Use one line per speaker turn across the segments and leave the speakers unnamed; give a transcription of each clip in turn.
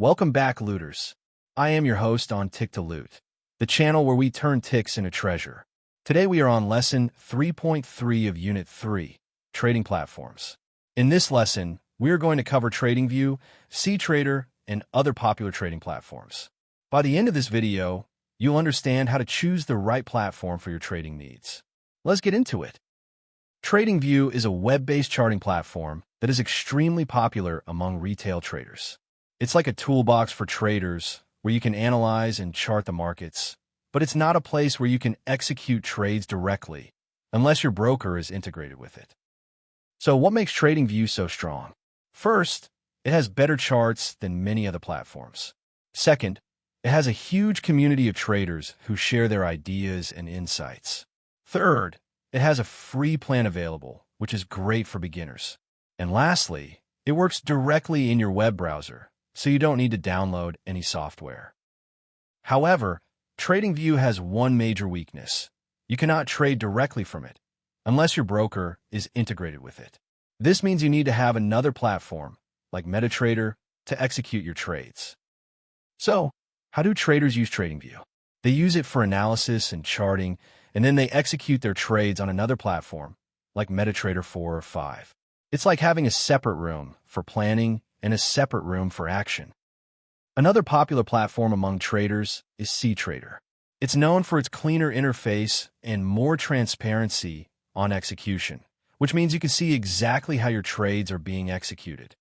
Welcome back, looters. I am your host on Tick to Loot, the channel where we turn ticks into treasure. Today we are on lesson 3.3 of Unit 3, Trading Platforms. In this lesson, we are going to cover TradingView, cTrader, and other popular trading platforms. By the end of this video, you'll understand how to choose the right platform for your trading needs. Let's get into it. TradingView is a web-based charting platform that is extremely popular among retail traders. It's like a toolbox for traders where you can analyze and chart the markets, but it's not a place where you can execute trades directly unless your broker is integrated with it. So what makes TradingView so strong? First, it has better charts than many other platforms. Second, it has a huge community of traders who share their ideas and insights. Third, it has a free plan available, which is great for beginners. And lastly, it works directly in your web browser, so you don't need to download any software. However, TradingView has one major weakness. You cannot trade directly from it, unless your broker is integrated with it. This means you need to have another platform, like MetaTrader, to execute your trades. So, how do traders use TradingView? They use it for analysis and charting, and then they execute their trades on another platform, like MetaTrader 4 or 5. It's like having a separate room for planning and a separate room for action. Another popular platform among traders is cTrader. It's known for its cleaner interface and more transparency on execution, which means you can see exactly how your trades are being executed.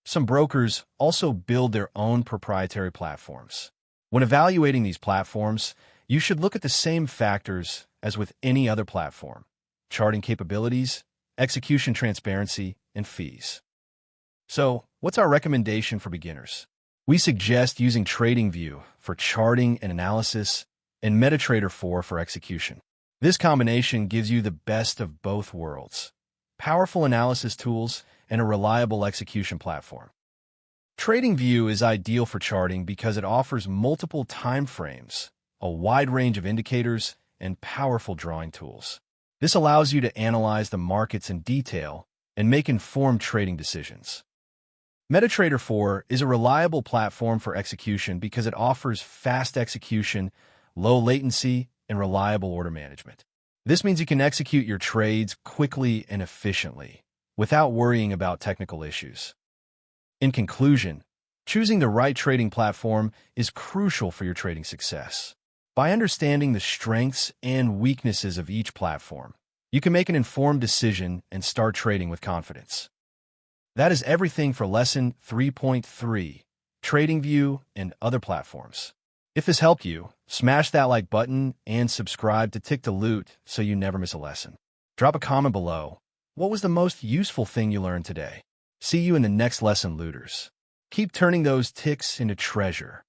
Some brokers also build their own proprietary platforms. When evaluating these platforms, you should look at the same factors as with any other platform: charting capabilities, execution transparency, and fees. So, what's our recommendation for beginners? We suggest using TradingView for charting and analysis and MetaTrader 4 for execution. This combination gives you the best of both worlds: powerful analysis tools and a reliable execution platform. TradingView is ideal for charting because it offers multiple time frames, a wide range of indicators, and powerful drawing tools. This allows you to analyze the markets in detail and make informed trading decisions. MetaTrader 4 is a reliable platform for execution because it offers fast execution, low latency, and reliable order management. This means you can execute your trades quickly and efficiently, without worrying about technical issues. In conclusion, choosing the right trading platform is crucial for your trading success. By understanding the strengths and weaknesses of each platform, you can make an informed decision and start trading with confidence. That is everything for Lesson 3.3, TradingView and other platforms. If this helped you, smash that like button and subscribe to Tick to Loot so you never miss a lesson. Drop a comment below. What was the most useful thing you learned today? See you in the next lesson, looters. Keep turning those ticks into treasure.